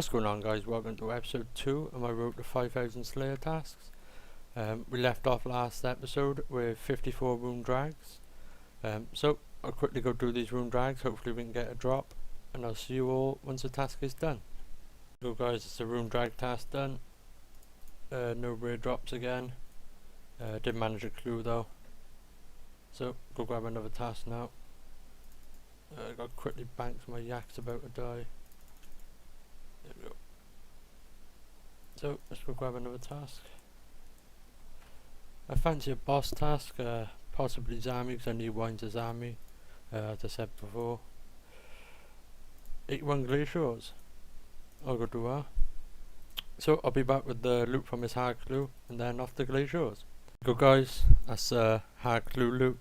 What's going on, guys? Welcome to episode 2 of my road to 5,000 Slayer tasks. We left off last episode with 54 rune drags. So I'll quickly go through these rune drags, hopefully we can get a drop, and I'll see you all once the task is done. So guys, it's a rune drag task done. No rare drops again. Did manage a clue though. So go grab another task now. I got quickly banked, my yak's about to die. There we go. So let's go grab another task. I fancy a boss task, possibly Zammy, because I need wine to Zammy, as I said before. 81 Glaciers. I'll go do that. So I'll be back with the loot from his hard clue and then off the Glaciers. Go guys, that's hard clue loot.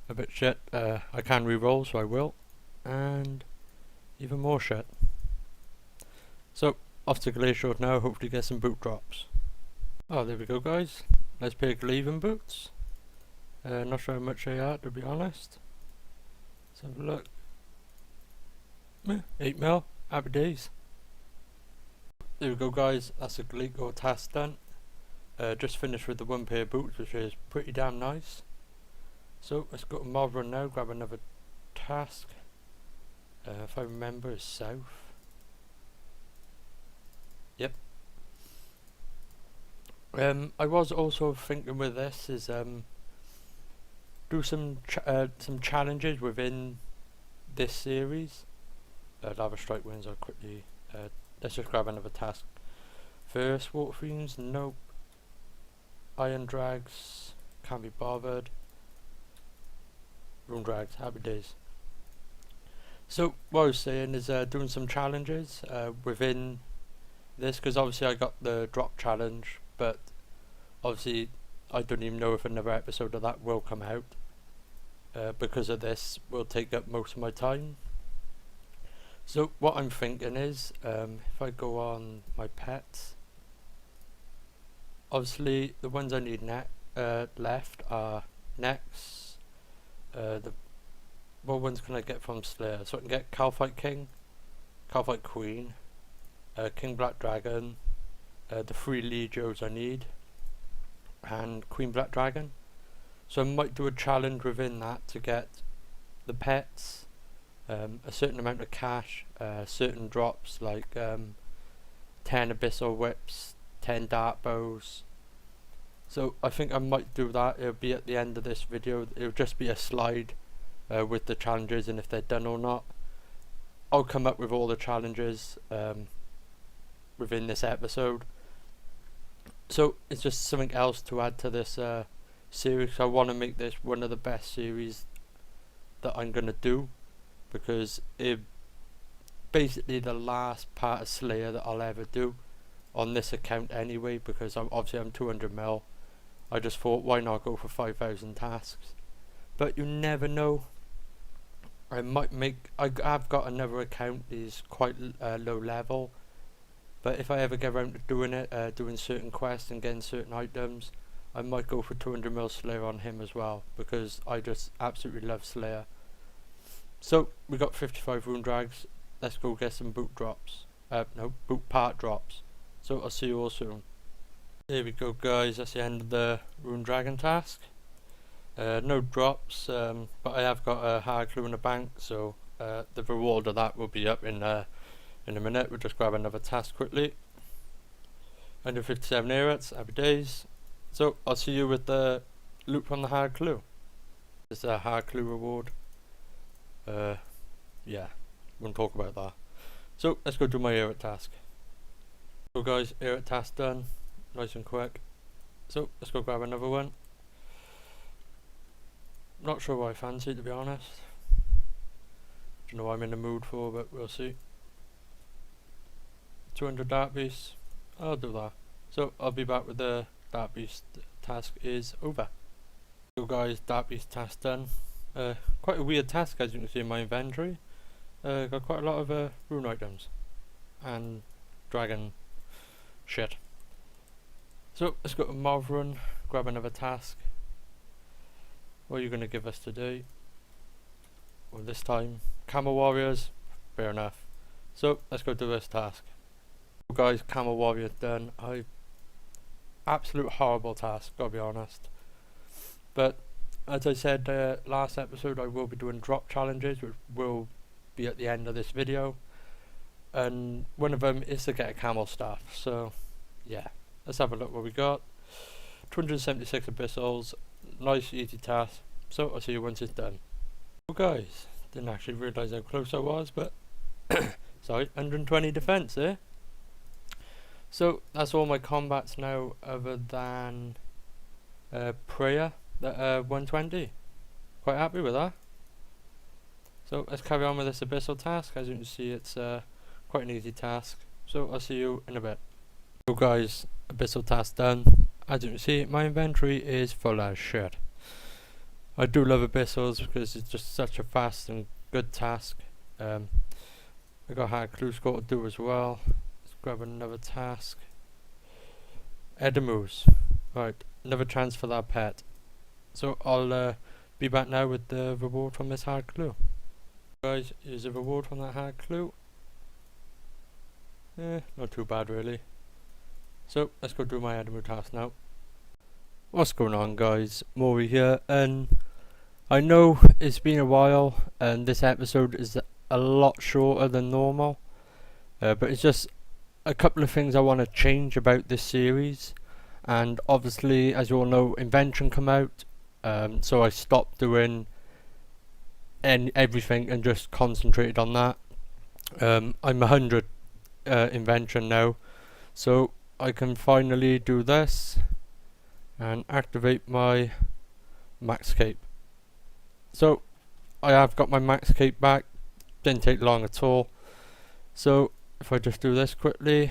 A bit shit. I can re-roll, so I will. And even more shit. So off to Glacier now, hopefully get some boot drops. Oh, there we go guys. Nice pair of Glaiven boots. Not sure how much they are, to be honest. Let's have a look. 8 mil, happy days. There we go guys, that's a Glacor task done. Just finished with the one pair of boots, which is pretty damn nice. So let's go to mob run now, grab another task. If I remember, it's south. Yep. I was also thinking with this is do some challenges within this series. Lava strike wins. I'll quickly let's just grab another task first. Water fiends, nope. Iron drags, can't be bothered. Rune drags, happy days. So what I was saying is doing some challenges within this, because obviously I got the drop challenge, but obviously I don't even know if another episode of that will come out, because of this will take up most of my time. So what I'm thinking is if I go on my pets, obviously the ones I need left are next. What ones can I get from Slayer? So I can get Calfight King, Calfight Queen, King Black Dragon, the 3 Legios I need, and Queen Black Dragon. So I might do a challenge within that to get the pets, a certain amount of cash, certain drops like 10 Abyssal Whips, 10 Dart Bows. So I think I might do that. It'll be at the end of this video. It'll just be a slide with the challenges and if they're done or not. I'll come up with all the challenges within this episode. So it's just something else to add to this series. I want to make this one of the best series that I'm going to do, because it's basically the last part of Slayer that I'll ever do on this account anyway, because I'm 200 mil. I just thought, why not go for 5,000 tasks? But you never know. I might make. I've got another account that is quite low level, but if I ever get around to doing it, doing certain quests and getting certain items, I might go for 200 mil Slayer on him as well, because I just absolutely love Slayer. So we got 55 rune drags. Let's go get some boot drops. No, boot part drops. So I'll see you all soon. There we go guys, that's the end of the rune dragon task. No drops, but I have got a hard clue in the bank, so the reward of that will be up in a minute. We'll just grab another task quickly. 157 Airut, happy days. So I'll see you with the loot from the hard clue. This is a hard clue reward. Yeah, won't talk about that. So let's go do my Airut task. So guys, Airut task done, nice and quick. So let's go grab another one. Not sure what I fancy, to be honest. Don't know what I'm in the mood for, but we'll see. 200 Dart Beasts, I'll do that. So I'll be back with the Dart Beast task is over. So guys, Dart Beast task done. Quite a weird task, as you can see in my inventory. Got quite a lot of rune items and dragon shit. So let's go to mob run, grab another task. What are you going to give us today? Well, this time Camel Warriors, fair enough. So let's go do this task. Guys, Camel Warrior done. Absolute horrible task, gotta be honest. But as I said last episode, I will be doing drop challenges, which will be at the end of this video. And one of them is to get a camel staff. So yeah, let's have a look what we got. 276 abyssals, nice easy task. So I'll see you once it's done. Oh guys, didn't actually realise how close I was, but sorry, 120 defense there. So that's all my combats now, other than prayer, that 120. Quite happy with that. So let's carry on with this abyssal task. As you can see, it's quite an easy task. So I'll see you in a bit. So guys, abyssal task done. As you can see, my inventory is full as shit. I do love abyssals because it's just such a fast and good task. I got hard clue score to do as well. Grab another task. Edimmu's. Right, another chance for that pet. So I'll be back now with the reward from this hard clue. Guys, here's a reward from that hard clue. Not too bad really. So let's go do my Edimmu task now. What's going on guys? Moorey here, and I know it's been a while and this episode is a lot shorter than normal. But it's just a couple of things I want to change about this series, and obviously as you all know, Invention come out, so I stopped doing everything and just concentrated on that. I'm 100 Invention now, so I can finally do this and activate my max cape. So I have got my max cape back, didn't take long at all. So if I just do this quickly,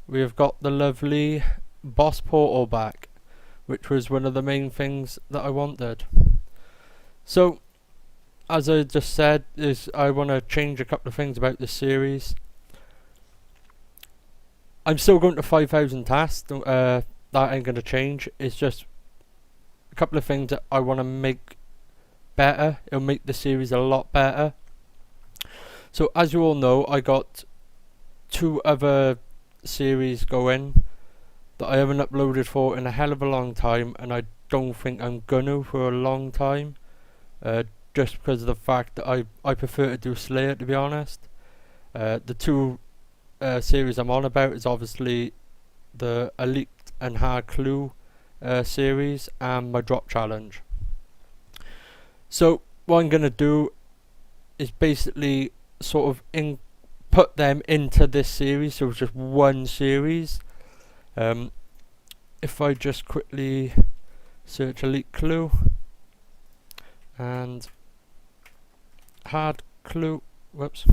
we have got the lovely boss portal back, which was one of the main things that I wanted. So as I just said, I want to change a couple of things about this series. I'm still going to 5,000 tasks, that ain't going to change. It's just a couple of things that I want to make better. It'll make the series a lot better. So as you all know, I got 2 other series going that I haven't uploaded for in a hell of a long time, and I don't think I'm gonna for a long time, just because of the fact that I prefer to do Slayer, to be honest. The 2 series I'm on about is obviously the Elite and Hard Clue series and my drop challenge. So what I'm gonna do is basically sort of put them into this series, so it's just one series. If I just quickly search Elite Clue and Hard Clue, whoops,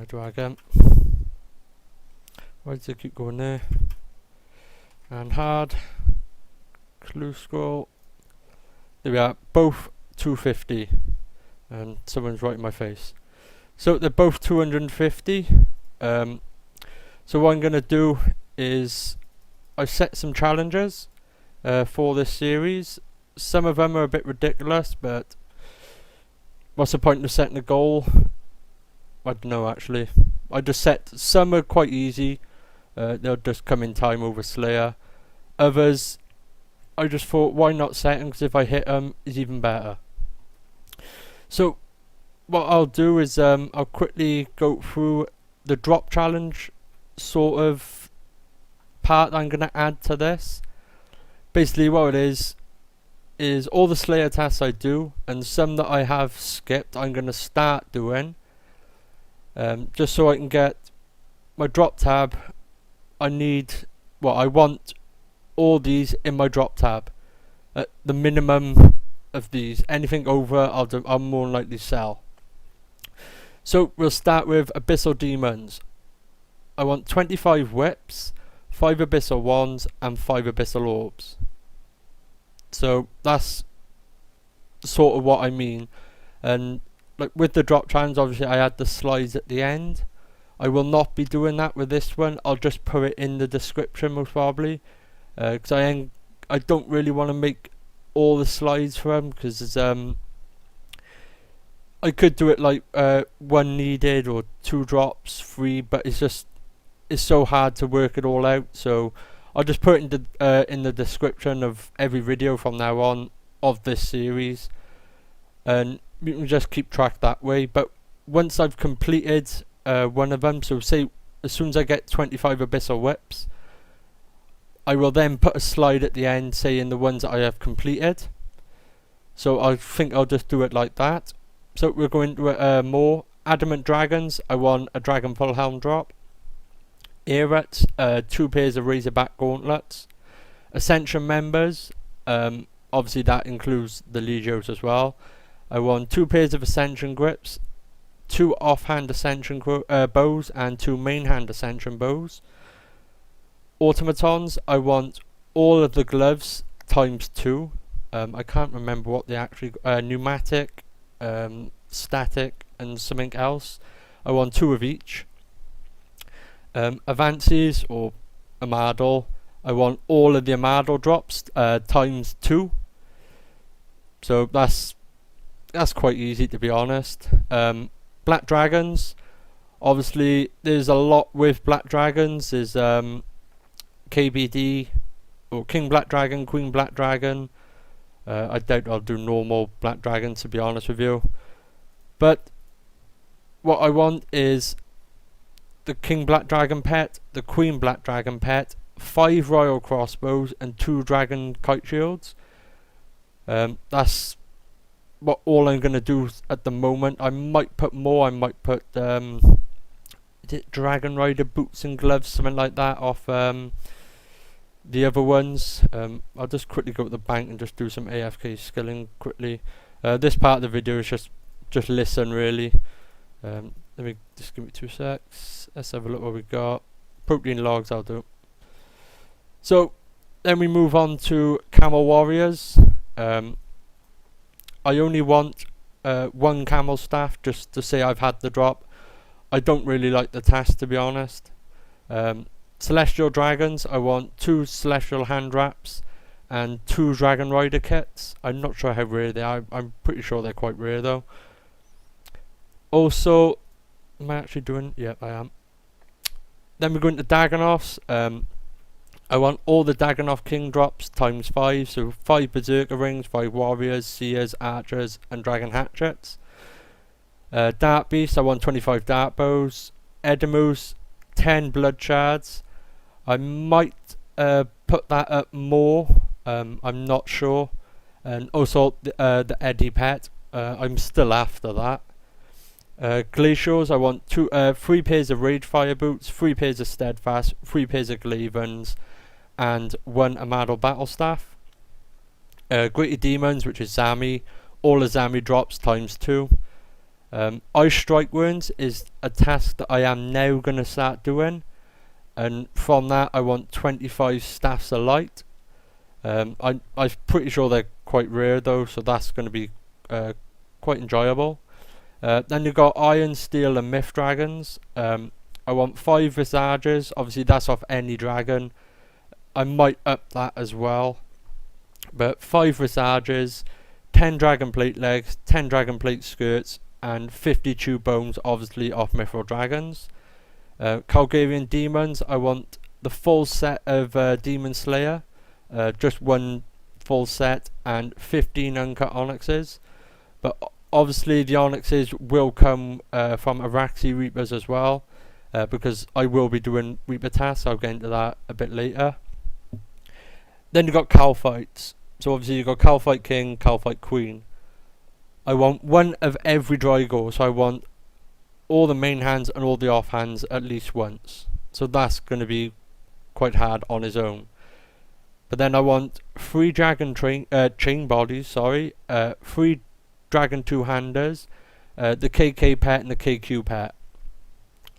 Dragon, why does it keep going there? And Hard Clue Scroll, there we are, both 250, and someone's right in my face. So they're both 250. So what I'm going to do is I set some challenges for this series. Some of them are a bit ridiculous, but what's the point of setting a goal? I don't know actually. I just set, some are quite easy, they'll just come in time over Slayer. Others I just thought, why not set them, because if I hit them is even better. So what I'll do is I'll quickly go through the drop challenge sort of part I'm going to add to this. Basically what it is all the Slayer tasks I do, and some that I have skipped I'm going to start doing, just so I can get my drop tab. I want all these in my drop tab at the minimum of these. Anything over I'll more than likely sell. So we'll start with Abyssal Demons. I want 25 whips, 5 Abyssal wands and 5 Abyssal orbs. So that's sort of what I mean. And like with the drop challenge, obviously I had the slides at the end. I will not be doing that with this one. I'll just put it in the description most probably, because I don't really want to make all the slides for them, because I could do it like 1 needed or 2 drops, 3, but it's just it's so hard to work it all out, so I'll just put it in the description of every video from now on of this series, and you can just keep track that way. But once I've completed one of them, so say as soon as I get 25 Abyssal Whips, I will then put a slide at the end saying the ones that I have completed. So I think I'll just do it like that. So we're going to more Adamant Dragons. I want a Dragon Full Helm drop. Airut, 2 pairs of Razorback gauntlets. Ascension members, obviously that includes the Legios as well. I want 2 pairs of Ascension grips, 2 offhand Ascension bows, and 2 main hand Ascension bows. Automatons, I want all of the gloves times 2. I can't remember what they actually pneumatic, static, and something else. I want 2 of each. Aviansies or Armadyl, I want all of the Armadyl drops times 2. So that's quite easy, to be honest. Black Dragons, obviously there's a lot with Black Dragons. There's KBD or King Black Dragon, Queen Black Dragon. I doubt I'll do normal Black Dragon, to be honest with you. But what I want is the King Black Dragon pet, the Queen Black Dragon pet, 5 Royal Crossbows, and 2 Dragon Kiteshields. That's what all I'm going to do at the moment. I might put more. I might put is it Dragon Rider boots and gloves, something like that, off the other ones. I'll just quickly go to the bank and just do some AFK skilling quickly. This part of the video is just listen, really. Let me just give me 2 secs. Let's have a look what we got. Protein logs, I'll do. So then we move on to Camel Warriors. I only want 1 Camel staff, just to say I've had the drop. I don't really like the task, to be honest. Celestial Dragons, I want 2 Celestial Handwraps and 2 Dragon Rider kits. I'm not sure how rare they are. I'm pretty sure they're quite rare though. Also, am I actually doing? Yep, I am. Then we're going to Dagganoths. I want all the Dagganoth King drops times 5. So 5 Berserker Rings, 5 Warriors, Seers, Archers, and Dragon Hatchets. Dart Beasts, I want 25 Dart Bows. Edimmus, 10 Bloodshards. I might put that up more. I'm not sure. And also the Eddy pet. I'm still after that. Glaciers, I want 3 pairs of Ragefire boots, 3 pairs of Steadfast, 3 pairs of Glaivens, and 1 Armadyl Battlestaff. Greater Demons, which is Zammy, all the Zammy drops times 2. Ice Strike Wounds is a task that I am now going to start doing, and from that I want 25 Staffs of Light. I'm pretty sure they're quite rare though, so that's going to be quite enjoyable. Then you've got Iron, Steel, and Myth Dragons. I want 5 Visages. Obviously that's off any dragon. I might up that as well. But 5 Visages, 10 Dragon Plate legs, 10 Dragon Plate skirts, and 50 Tube Bones, obviously off Mithril Dragons. Calgarian Demons, I want the full set of Demon Slayer. Just 1 full set, and 15 uncut Onyxes. But obviously the Onyxes will come from Araxi Reapers as well, because I will be doing Reaper tasks. I'll get into that a bit later. Then you've got Calfights. So obviously you've got Calfight King, Calfight Queen. I want 1 of every Draigor, so I want all the main hands and all the off hands at least once. So that's going to be quite hard on his own. But then I want 3 Dragon chain bodies, 3 Dragon 2-handers, the KK pet and the KQ pet.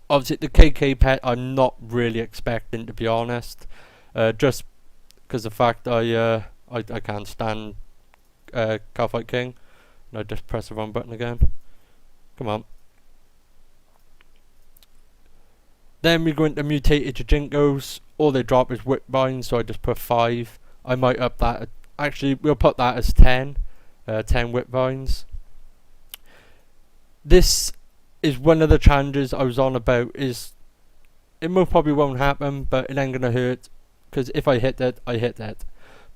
Obviously the KK pet I'm not really expecting, to be honest, just because the fact I can't stand Calfight King. And I just press the wrong button again. Come on. Then we go into Mutated Jinkos. All they drop is Whip Bind, so I just put 5. I might up that. Actually, we'll put that as 10. 10 Whip Binds. This is one of the challenges I was on about. Is it most probably won't happen, but it ain't gonna hurt, because if I hit that, I hit that.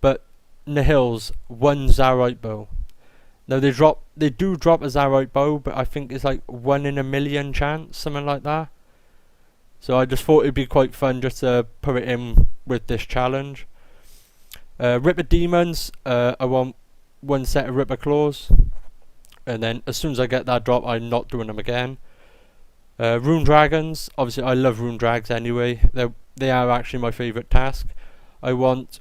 But Nihil's 1 Zarite bow. Now they do drop a Zarite bow, but I think it's like 1 in a million chance, something like that. So I just thought it'd be quite fun just to put it in with this challenge. Ripper Demons, I want 1 set of Ripper Claws, and then as soon as I get that drop, I'm not doing them again. Rune Dragons, obviously I love Rune Drags anyway, they are actually my favourite task. I want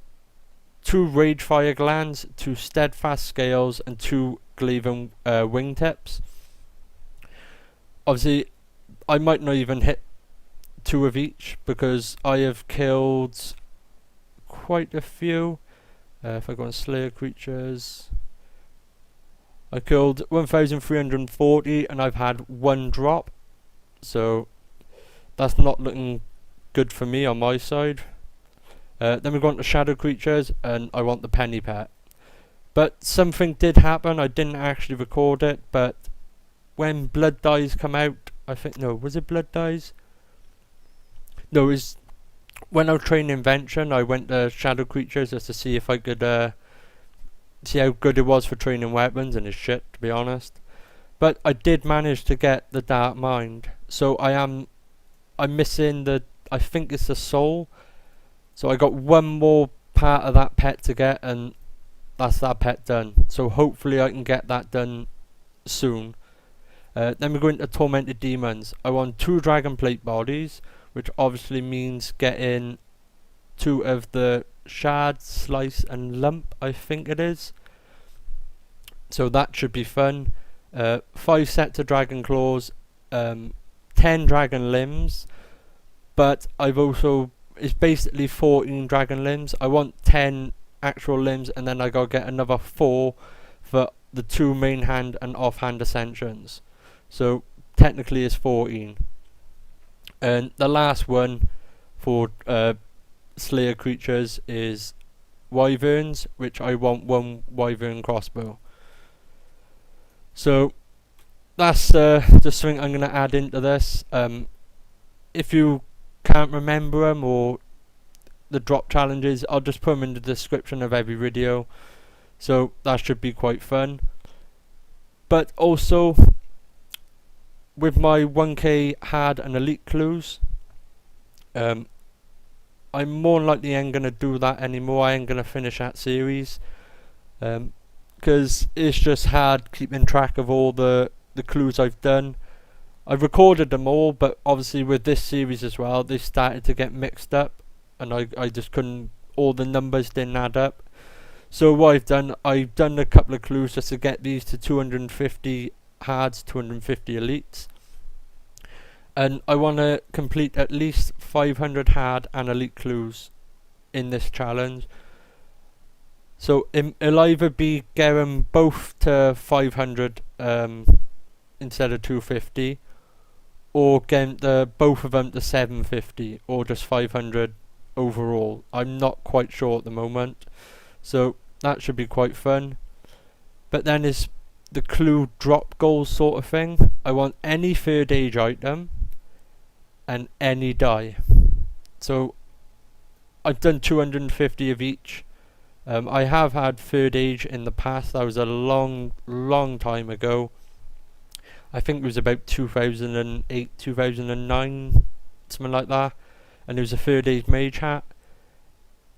2 Ragefire Glands, 2 Steadfast Scales, and 2 Glaiven Wingtips. Obviously I might not even hit 2 of each, because I have killed quite a few. If I go on Slayer Creatures, I killed 1,340 and I've had 1 drop, so that's not looking good for me on my side. Then we go on to Shadow Creatures, and I want the Penny Pet. But something did happen, I didn't actually record it, but when Blood Dyes come out, I think, no, was it Blood Dyes? No, it was when I was training Invention, I went to Shadow Creatures just to see if I could see how good it was for training weapons, and it's shit, to be honest. But I did manage to get the Dark Mind, so I'm missing the, I think it's the soul. So I got 1 more part of that pet to get, and that's that pet done. So hopefully I can get that done soon. Then we go into Tormented Demons. I want 2 Dragon Plate bodies, which obviously means getting 2 of the Shard, Slice and Lump, I think it is. So that should be fun. 5 sets of Dragon Claws, 10 Dragon Limbs, but I've also, it's basically 14 Dragon Limbs. I want 10 actual limbs, and then I gotta get another 4 for the 2 main hand and offhand Ascensions. So technically it's 14. And the last one for Slayer Creatures is Wyverns, which I want 1 Wyvern Crossbow. So that's just something I'm going to add into this. If you can't remember them or the drop challenges, I'll just put them in the description of every video. So that should be quite fun. But also, with my 1k hard and elite clues, I'm more likely ain't going to do that anymore. I ain't going to finish that series, because it's just hard keeping track of all the clues I've done. I've recorded them all, but obviously with this series as well, they started to get mixed up, and I just couldn't, all the numbers didn't add up. So what I've done a couple of clues just to get these to 250 hards, 250 elites, and I want to complete at least 500 hard and elite clues in this challenge. So it'll either be getting both to 500 instead of 250, or getting both of them to 750, or just 500 overall. I'm not quite sure at the moment, so that should be quite fun. But then is the clue drop goals sort of thing. I want any 3rd age item and any die. So I've done 250 of each. I have had 3rd age in the past. That was a long time ago. I think it was about 2008, 2009, something like that. And it was a 3rd age mage hat.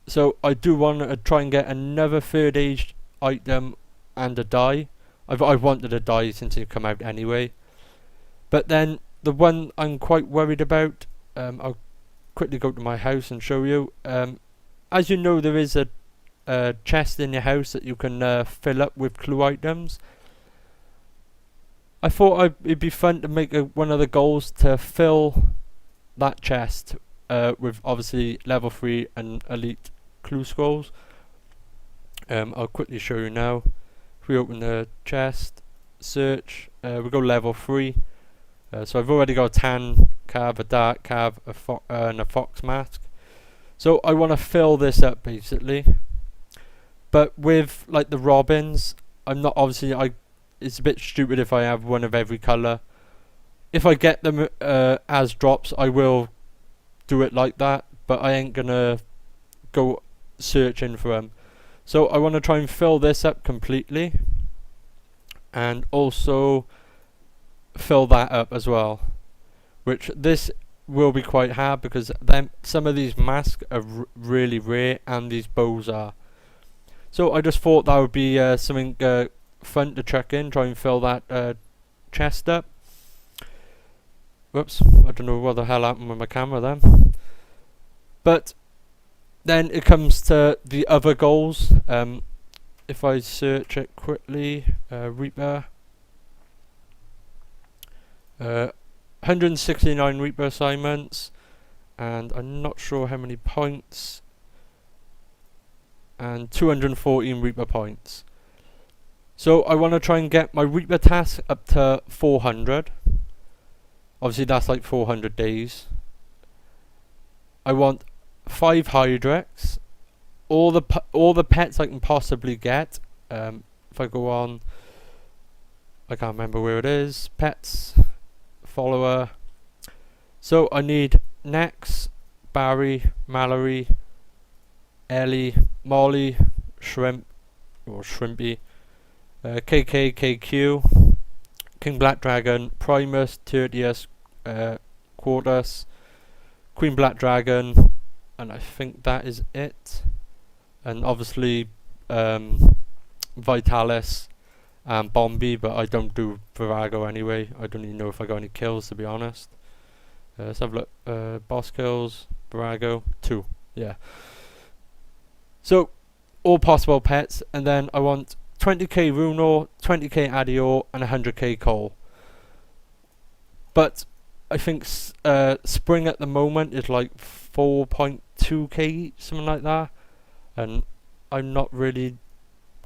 So I do want to try and get another 3rd age item and a die. I've wanted a die since it come out anyway. But then the one I'm quite worried about, I'll quickly go to my house and show you. As you know, there is a chest in your house that you can fill up with clue items. I thought it'd be fun to make one of the goals to fill that chest with obviously level 3 and elite clue scrolls. I'll quickly show you now. If we open the chest, search, we go level 3. So I've already got a tan cav, a dark cav, and a fox mask. So I want to fill this up basically. But with like the robins, I'm not obviously, it's a bit stupid if I have one of every colour. If I get them as drops, I will do it like that, but I ain't gonna go searching for them. So I want to try and fill this up completely, and also fill that up as well, which this will be quite hard because then some of these masks are really rare and these bows are. So I just thought that would be something fun to check in, try and fill that chest up. Whoops, I don't know what the hell happened with my camera then. But then it comes to the other goals. If I search it quickly, Reaper, 169 Reaper assignments, and I'm not sure how many points, and 214 Reaper points. So I want to try and get my Reaper task up to 400. Obviously that's like 400 days. I want 5 Hydrex, all the pets I can possibly get. If I go on, I can't remember where it is, pets, follower. So I need Nex, Barry, Mallory, Ellie, Molly, Shrimp, or Shrimpy, KK, KQ, King Black Dragon, Primus, Tertius, Quartus, Queen Black Dragon, and I think that is it. And obviously Vitalis and Bombi, but I don't do Virago anyway. I don't even know if I got any kills, to be honest. Let's have a look. Boss kills, Virago, 2. Yeah. So all possible pets, and then I want 20k Runor, 20k Adior, and 100k Cole. But I think Spring at the moment is like 4.2k, something like that, and I'm not really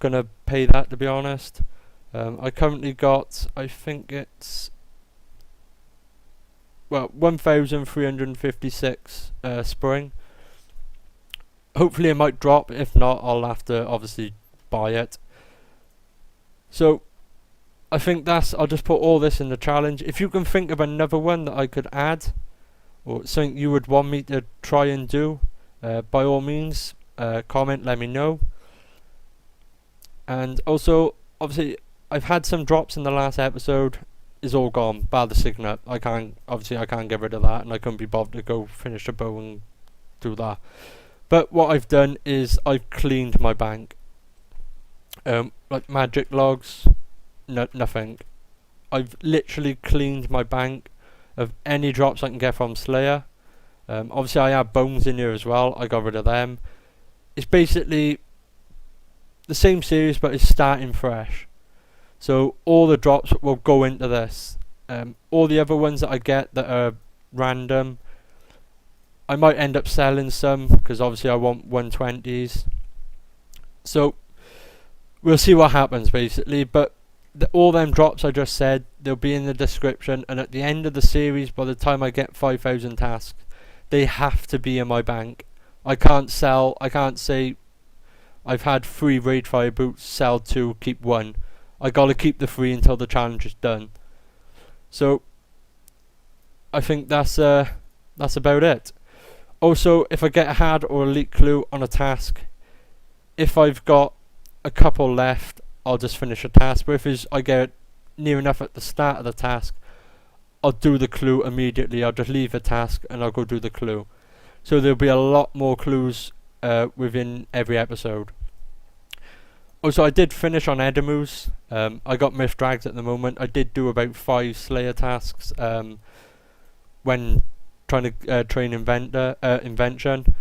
gonna pay that, to be honest. I currently got, I think it's, well, 1,356 Spring. Hopefully it might drop. If not, I'll have to obviously buy it. So I think I'll just put all this in the challenge. If you can think of another one that I could add, or something you would want me to try and do, by all means, comment, let me know. And also, obviously, I've had some drops in the last episode. Is all gone, bar the signet. I can't get rid of that, and I couldn't be bothered to go finish the bow and do that. But what I've done is I've cleaned my bank. Like magic logs, nothing. I've literally cleaned my bank of any drops I can get from Slayer. Obviously I have bones in here as well. I got rid of them. It's basically the same series, but it's starting fresh. So all the drops will go into this. All the other ones that I get that are random, I might end up selling some, because obviously I want 120s. So we'll see what happens basically, but all them drops I just said, they'll be in the description, and at the end of the series, by the time I get 5,000 tasks, they have to be in my bank. I can't sell, I can't say I've had 3 Ragefire boots, sell 2, keep 1. I gotta keep the 3 until the challenge is done. So I think that's about it. Also, if I get a hard or elite clue on a task, if I've got a couple left, I'll just finish a task. But if I get near enough at the start of the task, I'll do the clue immediately. I'll just leave the task and I'll go do the clue. So there'll be a lot more clues within every episode. Also, I did finish on Edimmu's. I got Myth Drags at the moment. I did do about 5 Slayer tasks when trying to train Invention,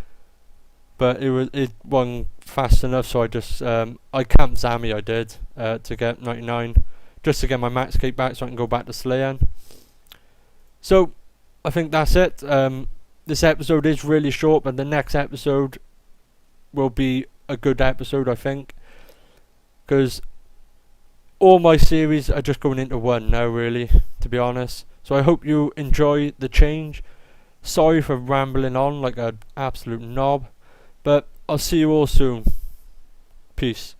but it wasn't fast enough, so I just I camped Zammy. I did to get 99, just to get my max cape back, so I can go back to slaying. So I think that's it. This episode is really short, but the next episode will be a good episode, I think, because all my series are just going into one now, really, to be honest. So I hope you enjoy the change. Sorry for rambling on like an absolute knob, but I'll see you all soon. Peace.